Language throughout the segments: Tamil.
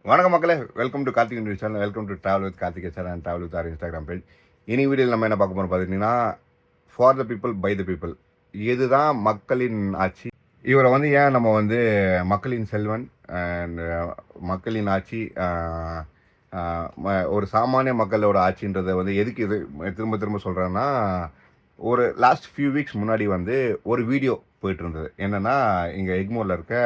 வணக்கம் மக்களே, welcome to Karthik news channel. Welcome to travel with Karthike sir and travel with our Instagram page. இனி வீடியோவில் நம்ம என்ன பார்க்க போகிறோம் பார்த்துட்டிங்கன்னா, for the people by the people. இதுதான் மக்களின் ஆட்சி. இவரை வந்து ஏன் நம்ம வந்து மக்களின் செல்வன் அண்ட் மக்களின் ஆட்சி, ஒரு சாமானிய மக்களோட ஆட்சின்றதை வந்து எதுக்கு இது திரும்ப திரும்ப சொல்கிறேன்னா, ஒரு லாஸ்ட் ஃபியூ வீக்ஸ் முன்னாடி வந்து ஒரு வீடியோ போயிட்டு இருந்தது. என்னென்னா, இங்கே எக்மோரில் இருக்க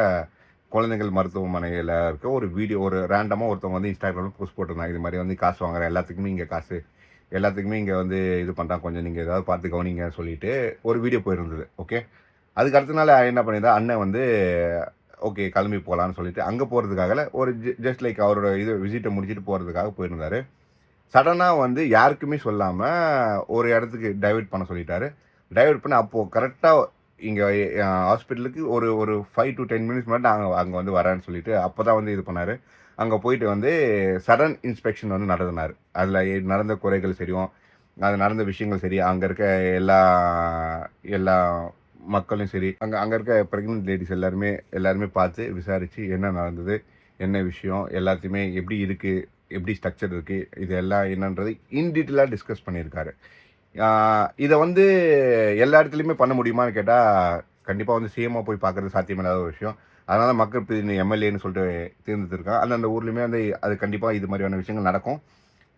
குழந்தைகள் மருத்துவமனையில் இருக்க ஒரு வீடியோ, ஒரு ரேண்டமாக ஒருத்தவங்க வந்து இன்ஸ்டாகிராமில் போஸ்ட் போட்டிருந்தாங்க. இது மாதிரி வந்து காசு வாங்குறேன், எல்லாத்துக்குமே இங்கே காசு, எல்லாத்துக்குமே இங்கே வந்து இது பண்ணுறான், கொஞ்சம் நீங்கள் ஏதாவது பார்த்து கவனிங்க சொல்லிட்டு ஒரு வீடியோ போயிருந்தது. ஓகே, அதுக்கு அடுத்த நாள் என்ன பண்ணியிருந்தா, அண்ணன் வந்து ஓகே கிளம்பி போகலான்னு சொல்லிட்டு அங்கே போகிறதுக்காக ஒரு ஜஸ்ட் லைக் அவரோட இது விசிட்டை முடிச்சுட்டு போகிறதுக்காக போயிருந்தார். சடனாக வந்து யாருக்குமே சொல்லாமல் ஒரு இடத்துக்கு டைவர்ட் பண்ண சொல்லிட்டாரு. டைவர்ட் பண்ணி அப்போது கரெக்டாக இங்கே ஹாஸ்பிட்டலுக்கு ஒரு ஒரு 5 to 10 மினிட்ஸ் முன்னாடி நாங்கள் அங்கே வந்து வரேன்னு சொல்லிட்டு அப்போ தான் வந்து இது பண்ணார். அங்கே போயிட்டு வந்து சடன் இன்ஸ்பெக்ஷன் வந்து நடத்தினார். அதில் நடந்த குறைகள் சரியும், அது நடந்த விஷயங்கள் சரி, அங்கே இருக்க எல்லா எல்லா மக்களும் சரி, அங்கே இருக்க ப்ரெக்னென்ட் லேடிஸ் எல்லாருமே பார்த்து விசாரித்து என்ன நடந்தது, என்ன விஷயம், எல்லாத்தையுமே எப்படி இருக்குது, எப்படி ஸ்ட்ரக்சர் இருக்குது, இது எல்லாம் என்னன்றது இன் டீட்டெயிலாக டிஸ்கஸ் பண்ணியிருக்காரு. இதை வந்து எல்லா இடத்துலையுமே பண்ண முடியுமான்னு கேட்டால், கண்டிப்பாக வந்து சிஎம்மாக போய் பார்க்குறது சாத்தியமில்லாத ஒரு விஷயம். அதனால மக்கள் பிரதிநிதி எம்எல்ஏன்னு சொல்லிட்டு தேர்ந்தெடுத்திருக்காங்க. அந்தந்த ஊர்லேயுமே வந்து அது கண்டிப்பாக இது மாதிரியான விஷயங்கள் நடக்கும்.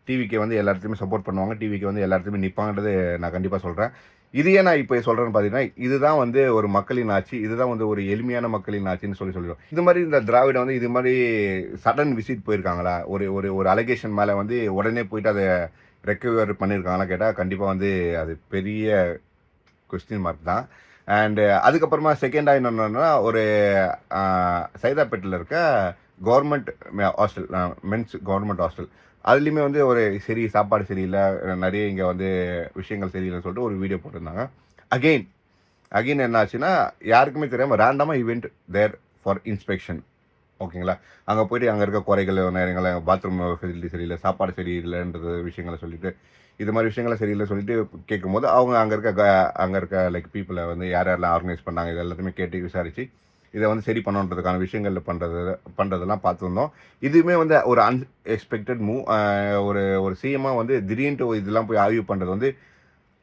டிவிக்கு வந்து எல்லா இடத்துலையுமே சப்போர்ட் பண்ணுவாங்க. டிவிக்கு வந்து எல்லா இடத்துலையுமே நிற்பாங்கன்றது நான் கண்டிப்பாக சொல்கிறேன். இது ஏன் நான் இப்போ சொல்கிறேன்னு பார்த்தீங்கன்னா, இதுதான் வந்து ஒரு மக்களின் ஆட்சி, இதுதான் வந்து ஒரு எளிமையான மக்களின் ஆட்சின்னு சொல்லிடுவோம். இது மாதிரி இந்த திராவிடம் வந்து இது மாதிரி சடன் விசிட் போயிருக்காங்களா, ஒரு ஒரு ஒரு அலிகேஷன் மேலே வந்து உடனே போயிட்டு அதை ரெக்கவர் பண்ணியிருக்காங்களா கேட்டால், கண்டிப்பாக வந்து அது பெரிய கொஸ்டின் மார்க் தான். அண்டு அதுக்கப்புறமா செகண்டாக என்னென்னா, ஒரு சைதாப்பேட்டில் இருக்க government hostel, men's government hostel, அதுலேயுமே வந்து ஒரு சாப்பாடு சரியில்லை, நிறைய இங்கே வந்து விஷயங்கள் சரியில்லைன்னு சொல்லிட்டு ஒரு வீடியோ போட்டிருந்தாங்க. அகெயின் என்ன ஆச்சுன்னா, யாருக்குமே தெரியாமல் ரேண்டமாக ஈவெண்ட் தேர் ஃபார் இன்ஸ்பெக்ஷன். ஓகேங்களா, அங்கே போய்ட்டு அங்கே இருக்க குறைகள் நேரங்களை, பாத்ரூம் ஃபெசிலிட்டி சரியில்லை, சாப்பாடு சரியில்லைன்றது விஷயங்களை சொல்லிவிட்டு, இது மாதிரி விஷயங்களை சரியில்லை சொல்லிட்டு கேட்கும்போது, அவங்க அங்கே இருக்க லைக் பீப்புளை வந்து யாரெல்லாம் ஆர்கனைஸ் பண்ணாங்க, இது எல்லாத்தையுமே கேட்டு விசாரித்து இதை வந்து சரி பண்ணுன்றதுக்கான விஷயங்கள் பண்ணுறதெல்லாம் பார்த்துருந்தோம். இதுவுமே வந்து ஒரு அன்எக்ஸ்பெக்டட் மூவ். ஒரு ஒரு சிஎம்மாக வந்து திடீர்னு இதெல்லாம் போய் ஆய்வு பண்ணுறது வந்து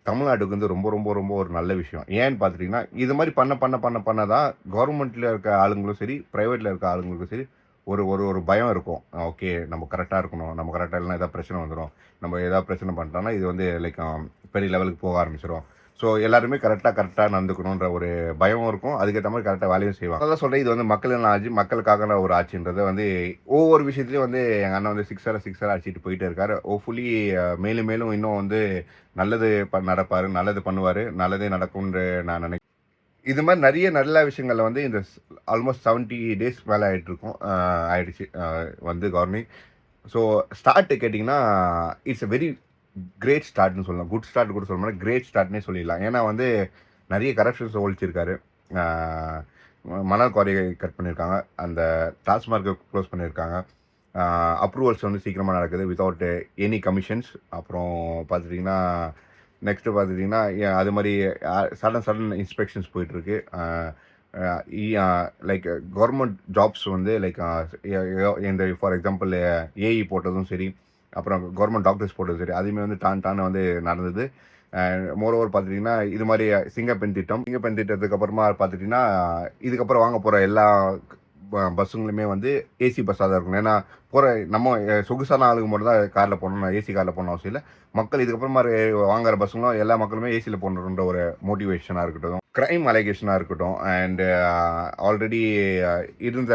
தமிழ்நாட்டுக்கு வந்து ரொம்ப ரொம்ப ரொம்ப ஒரு நல்ல விஷயம். ஏன்னு பார்த்துட்டிங்கன்னா, இது மாதிரி பண்ண தான் கவர்மெண்ட்டில் இருக்க ஆளுங்களும் சரி, ப்ரைவேட்டில் இருக்க ஆளுங்களுக்கும் சரி, ஒரு ஒரு ஒரு பயம் இருக்கும். ஓகே, நம்ம கரெக்டாக இருக்கணும், நம்ம கரெக்டாக இல்லைனா ஏதாவது பிரச்சனை வந்துடும், நம்ம ஏதாவது பிரச்சனை பண்ணிட்டோம்னா இது வந்து லைக் பெரிய லெவலுக்கு போக ஆரம்பிச்சிடும். ஸோ எல்லாருமே கரெக்டாக நடந்துக்கணுன்ற ஒரு பயமும் இருக்கும். அதுக்கேற்ற மாதிரி கரெக்டாக வேலையும் செய்வாங்க. அதான் சொல்கிறேன், இது வந்து மக்களின் ஆட்சி, மக்களுக்கான ஒரு ஆட்சின்றதை வந்து ஒவ்வொரு விஷயத்துலையும் வந்து எங்கள் அண்ணன் வந்து சிக்ஸராக அடிச்சிட்டு போயிட்டே இருக்காரு. ஹோப்ஃபுல்லி மேலும் மேலும் இன்னும் வந்து நல்லது நடப்பார், நல்லது பண்ணுவார், நல்லதே நடக்கும்னு நான் நினைக்கிறேன். இது மாதிரி நிறைய நல்ல விஷயங்களில் வந்து இந்த ஆல்மோஸ்ட் 70 days மேலே ஆயிடுச்சு வந்து கவர்னிங். ஸோ ஸ்டார்ட்டு கேட்டிங்கன்னா, இட்ஸ் அ வெரி கிரேட் ஸ்டார்ட்னு சொல்லலாம். குட் ஸ்டார்ட் கூட சொல்ல முடியாது, கிரேட் ஸ்டார்ட்னே சொல்லிடலாம். ஏன்னா வந்து நிறைய கரப்ஷன்ஸை ஒழிச்சிருக்காரு. மணல் குவாரியை கட் பண்ணியிருக்காங்க, அந்த டாஸ்மார்க்கை க்ளோஸ் பண்ணியிருக்காங்க, அப்ரூவல்ஸ் வந்து சீக்கிரமாக நடக்குது வித்தவுட் எனி கமிஷன்ஸ். அப்புறம் பார்த்துட்டிங்கன்னா, நெக்ஸ்ட்டு பார்த்துட்டிங்கன்னா அது மாதிரி சடன் இன்ஸ்பெக்ஷன்ஸ் போயிட்டுருக்கு. லைக் கவர்மெண்ட் ஜாப்ஸ் வந்து லைக் இந்த ஃபார் எக்ஸாம்பிள் ஏஇ போட்டதும் சரி, அப்புறம் கவர்மெண்ட் டாக்டர்ஸ் போட்டதும் சரி, அதுவுமே வந்து டான்னு வந்து நடந்தது. மோரோவர் பார்த்துட்டிங்கன்னா, இது மாதிரி சிங்கப்பெண் திட்டத்துக்கு அப்புறமா பார்த்துட்டிங்கன்னா, இதுக்கப்புறம் வாங்க போகிற எல்லா பஸ்ஸுங்களுமே வந்து ஏசி பஸ்ஸாக தான் இருக்கணும். ஏன்னா நம்ம சொகுசான ஆளுங்க மட்டும் தான் காரில் போகணும், ஏசி காரில் போகணும் அவசியம் இல்லை. மக்கள் இதுக்கப்புறமா வாங்குற பஸ்ஸுங்களும் எல்லா மக்களுமே ஏசியில் போகணுன்ற ஒரு மோட்டிவேஷனாக இருக்கட்டும், க்ரைம் அலிகேஷனாக இருக்கட்டும், அண்டு ஆல்ரெடி இருந்த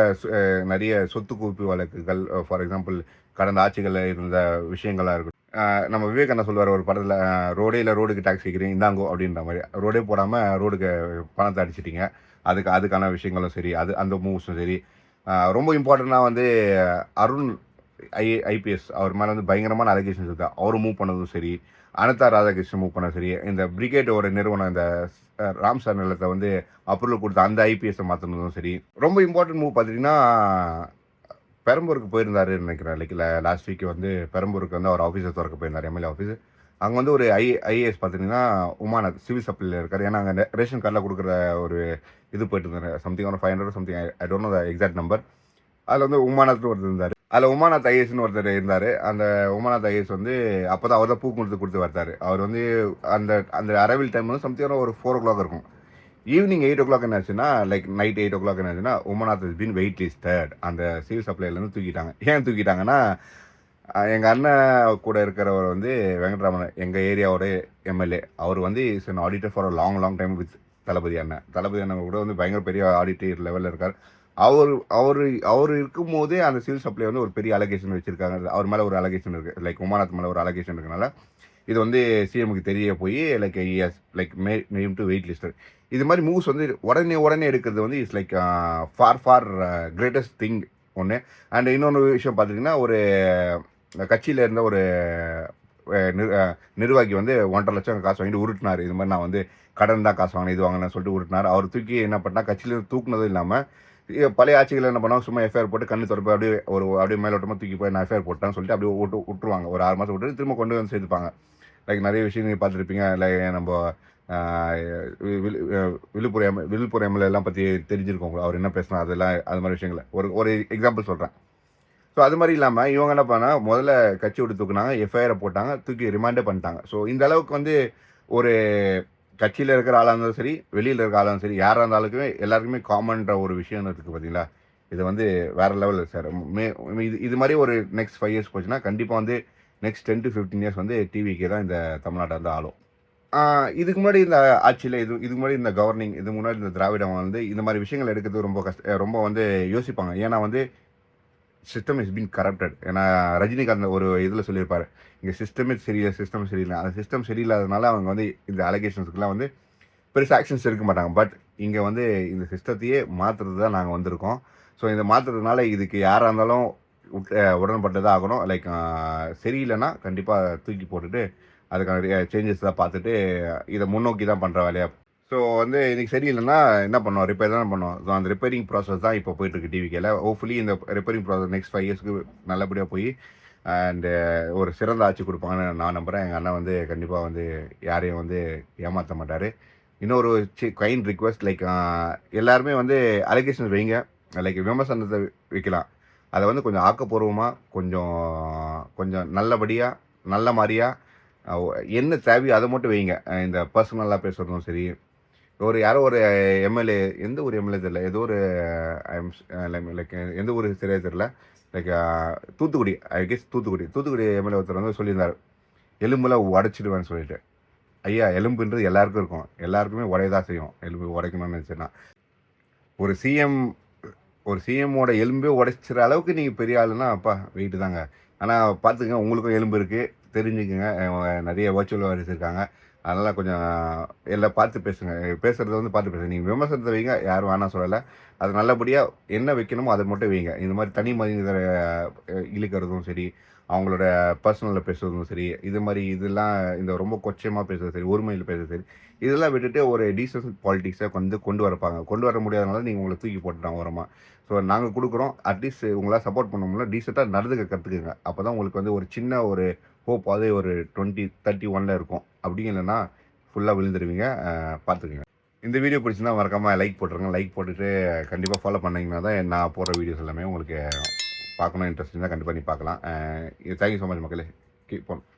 நிறைய சொத்து குவிப்பு வழக்குகள், ஃபார் எக்ஸாம்பிள் கடந்த ஆட்சிகளில் இருந்த விஷயங்களாக இருக்கட்டும். நம்ம விவேக் அண்ணா சொல்லுவார் ஒரு படத்தில், ரோடுக்கு டாக்ஸ் வைக்கிறீங்க இந்தாங்கோ அப்படின்ற மாதிரி. ரோடே போடாமல் ரோடுக்கு பணத்தை அடிச்சிட்டிங்க, அதுக்கான விஷயங்களும் சரி, அந்த மூவ்ஸும் சரி. ரொம்ப இம்பார்ட்டண்ட்டாக வந்து அருண் ஐபிஎஸ் அவர் மேலே வந்து பயங்கரமான அலிகேஷன்ஸ் இருக்குது, அவர் மூவ் பண்ணதும் சரி, அனிதா ராதாகிருஷ்ணன் மூவ் பண்ண சரி, இந்த பிரிகேடோட நிறுவனம் இந்த ராம் சார் நிலத்தை வந்து அப்ரூவல் கொடுத்த அந்த ஐபிஎஸ்ஸை மாற்றினதும் சரி. ரொம்ப இம்பார்ட்டன்ட் மூவ் பார்த்துட்டிங்கன்னா, பெரம்பூருக்கு போயிருந்தாருன்னு நினைக்கிறேன். லைக் லாஸ்ட் வீக் வந்து பெரம்பூருக்கு வந்து அவர் ஆஃபீஸை திறக்க போயிருந்தார், எம்எல்ஏ ஆஃபீஸு. அங்கே வந்து ஒரு ஐஏஎஸ் பார்த்தீங்கன்னா உமாநாத் சிவில் சப்ளையில் இருக்கார். ஏன்னா அங்கே ரேஷன் கார்டில் கொடுக்குற ஒரு இது போயிட்டு இருந்தார், சம்திங் ஒரு 500 something, I don't know the exact number. அதில் வந்து உமாநாத் ஒருத்தர் இருந்தார். அதில் உமாநாத் ஐஏஎஸ்னு ஒருத்தர் இருந்தார். அந்த உமாநாத் ஐஏஎஸ் வந்து அப்போ தான் அவர் தான் பூ கொடுத்து வந்தார். அவர் வந்து அந்த அந்த அரைவில் டைம் வந்து சம்திங் ஒரு 4:00 இருக்கும். ஈவினிங் 8:00 என்ன ஆச்சுன்னா, லைக் நைட் 8:00 என்ன ஆச்சுன்னா, Umanath is been wait listed. அந்த சிவில் சப்ளைலேருந்து தூக்கிட்டாங்க. ஏன் தூக்கிட்டாங்கன்னா, எங்கள் அண்ணன் கூட இருக்கிறவர் வந்து வெங்கட்ராமன், எங்கள் ஏரியாவோட எம்எல்ஏ. அவர் வந்து is an auditor for a long time with Thalapathy அண்ணன். தளபதி அண்ணன் கூட வந்து பயங்கர பெரிய ஆடிட்டர் லெவலில் இருக்கார். அவர் அவர் அவர் இருக்கும்போதே அந்த சிவில் சப்ளை வந்து ஒரு பெரிய அலகேஷன் வச்சிருக்காங்க. அவர் மேலே ஒரு அலகேஷன் இருக்குது. லைக் உமாநாத் மேலே ஒரு அலகேஷன் இருக்கனால இது வந்து சிஎம்க்கு தெரிய போய் like as like name to wait lister. இது மாதிரி மூவ்ஸ் வந்து உடனே எடுக்கிறது வந்து it's like for greatest thing ஒன்று. அண்ட் இன்னொன்று விஷயம் பார்த்துட்டிங்கன்னா, ஒரு கட்சியில் இருந்த ஒரு நிர்வாகி வந்து 1.5 லட்சம் காசு வாங்கிட்டு உருட்டினார். இது மாதிரி நான் வந்து கடன் தான் காசு வாங்கினேன், இது வாங்கினேன் சொல்லிட்டு உருட்டினார். அவர் தூக்கி என்ன பண்ணால், கட்சியிலேருந்து தூக்குனதும் இல்லாமல் பழைய ஆட்சிகள் என்ன பண்ணுவாங்க, சும்மா எஃப்ஐஆர் போட்டு கண்ணு திறப்பு அப்படியே மேலோட்டமாக தூக்கி போய் நான் எஃப்ஐஆர் போட்டேன்னு சொல்லிட்டு அப்படியே விட்டுருவாங்க. ஒரு 6 மாதம் விட்டு திரும்ப கொண்டு வந்து சேர்த்துப்பாங்க. லைக் நிறைய விஷயம் நீங்கள் பார்த்துருப்பீங்க. லைக் நம்ம விழுப்புரம் எம்எல்ஏலாம் பற்றி தெரிஞ்சிருக்கோம். அவர் என்ன பேசினா அதெல்லாம் அது மாதிரி விஷயங்களை ஒரு எக்ஸாம்பிள் சொல்கிறேன். ஸோ அது மாதிரி இல்லாமல் இவங்க என்ன பண்ணால், முதல்ல கட்சி விட்டு தூக்குனாங்க, எஃப்ஐஆரை போட்டாங்க, தூக்கி ரிமாண்டே பண்ணிட்டாங்க. ஸோ இந்த அளவுக்கு வந்து ஒரு கட்சியில் இருக்கிற ஆளாக இருந்தாலும் சரி, வெளியில் இருக்கிற ஆளாக சரி, யாராக இருந்தாலுமே எல்லாருக்குமே காமன்ற ஒரு விஷயம் இருக்குது பார்த்தீங்களா. இது வந்து வேறு லெவலில் சார். இது மாதிரி ஒரு நெக்ஸ்ட் 5 இயர்ஸ் போச்சுன்னா கண்டிப்பாக வந்து நெக்ஸ்ட் 10 to 15 இயர்ஸ் வந்து டிவிக்கே தான் இந்த தமிழ்நாட்டை வந்து ஆளும். இதுக்கு முன்னாடி இந்த ஆட்சியில் இதுக்கு முன்னாடி இந்த கவர்னிங், இதுக்கு முன்னாடி இந்த திராவிடம் வந்து இந்த மாதிரி விஷயங்கள் எடுக்கிறது ரொம்ப வந்து யோசிப்பாங்க. ஏன்னா வந்து சிஸ்டம் இஸ் பீன் கரப்டட். ஏன்னா ரஜினிகாந்த் ஒரு இதில் சொல்லியிருப்பார், இங்கே சிஸ்டமே சரியில்லை, சிஸ்டம் சரியில்லை. அந்த சிஸ்டம் சரியில்லாதனால அவங்க வந்து இந்த அலிகேஷன்ஸுக்குலாம் வந்து பெருசாக ஆக்ஷன்ஸ் எடுக்க மாட்டாங்க. பட் இங்கே வந்து இந்த சிஸ்டத்தையே மாற்றுறது தான் நாங்கள் வந்திருக்கோம். ஸோ இந்த மாற்றுறதுனால இதுக்கு யாராக இருந்தாலும் உடன்பட்டு தான் ஆகணும். லைக் சரியில்லைன்னா கண்டிப்பாக தூக்கி போட்டுட்டு அதுக்கான சேஞ்சஸ் தான் பார்த்துட்டு இதை முன்னோக்கி தான் பண்ணுற வேலையாக. ஸோ வந்து இன்றைக்கி சரியில்லைன்னா என்ன பண்ணுவோம், ரிப்பேர் தான் பண்ணுவோம். ஸோ அந்த ரிப்பேரிங் ப்ராசஸ் தான் இப்போ போயிட்டுருக்கு டிவிக்கில். ஹோப்ஃபுல்லி இந்த ரிப்பேரிங் ப்ராசஸ் நெக்ஸ்ட் 5 இயர்ஸ்க்கு நல்லபடியாக போய் அண்டு ஒரு சிறந்த ஆட்சி கொடுப்பாங்கன்னு நான் நம்புகிறேன். எங்கள் அண்ணன் வந்து கண்டிப்பாக வந்து யாரையும் வந்து ஏமாற்ற மாட்டார். இன்னொரு கைண்ட் ரிக்வெஸ்ட், லைக் எல்லாருமே வந்து அலிகேஷன்ஸ் வைங்க, லைக் விமர்சனத்தை வைக்கலாம். அதை வந்து கொஞ்சம் ஆக்கப்பூர்வமாக, கொஞ்சம் நல்லபடியாக, நல்ல மாதிரியாக என்ன தேவையோ அதை மட்டும் வைங்க. இந்த பர்சனலாக பேசுகிறதும் சரி, யாரோ ஒரு எம்எல்ஏ, எந்த ஒரு எம்எல்ஏ தெரியல, ஏதோ ஒரு லைக் எந்த ஒரு சரியாக தெரியல, like Thoothukudi, I guess Thoothukudi MLA ஒருத்தர் வந்து சொல்லியிருந்தார், எலும்புலாம் உடைச்சிடுவேன்னு சொல்லிட்டு. ஐயா, எலும்புன்றது எல்லாருக்கும் இருக்கும், எல்லாருக்குமே உடையதான் செய்யும். எலும்பு உடைக்கணும்னு நினச்சேன்னா ஒரு சிஎம்மோட எலும்பே உடைச்சிற அளவுக்கு நீங்கள் பெரிய ஆளுன்னா அப்பா வெயிட்டு தாங்க. ஆனால் பார்த்துக்கங்க, உங்களுக்கும் எலும்பு இருக்குது, தெரிஞ்சுக்குங்க. நிறைய வர்ச்சுவல் வாரிஸ் இருக்காங்க. அதனால் கொஞ்சம் எல்லாம் பார்த்து பேசுங்க. பேசுகிறத வந்து பார்த்து பேசுங்க. நீங்கள் விமர்சனத்தை வைங்க, யாரும் வேணாம் சொல்லலை. அது நல்லபடியாக என்ன வைக்கணுமோ அதை மட்டும் வைங்க. இந்த மாதிரி தனி மனிதரை இழுக்கிறதும் சரி, அவங்களோட பர்சனலில் பேசுகிறதும் சரி, இது மாதிரி இதெல்லாம் இந்த ரொம்ப கொச்சமாக பேசுறது சரி, ஒருமையில் பேசுறது சரி, இதெல்லாம் விட்டுட்டு ஒரு டீசன்ட் பாலிட்டிக்ஸை வந்து கொண்டு வர முடியாதனால நீங்கள் உங்களை தூக்கி போட்டுட்டாங்க ஓரமாக. ஸோ நாங்கள் கொடுக்குறோம், அட்லீஸ்ட் உங்களால் சப்போர்ட் பண்ண முடியல, டீசெண்டாக நடந்துக்க கற்றுக்குங்க. அப்போ தான் உங்களுக்கு வந்து ஒரு சின்ன ஒரு ஹோப், அதே ஒரு 2031 இருக்கும். அப்படி இல்லைன்னா ஃபுல்லாக விழுந்துருவீங்க. பார்த்துக்குங்க. இந்த வீடியோ பிடிச்சிருந்தா மறக்காமல் லைக் போட்டுருங்க. லைக் போட்டுட்டு கண்டிப்பாக ஃபாலோ பண்ணிங்கன்னா தான் நான் போடுற வீடியோஸ் எல்லாமே உங்களுக்கு பார்க்கணும் இன்ட்ரெஸ்ட் இருந்தால் கண்டிப்பாக நீ பார்க்கலாம். தேங்க்யூ ஸோ மச் மக்களே. Keep on.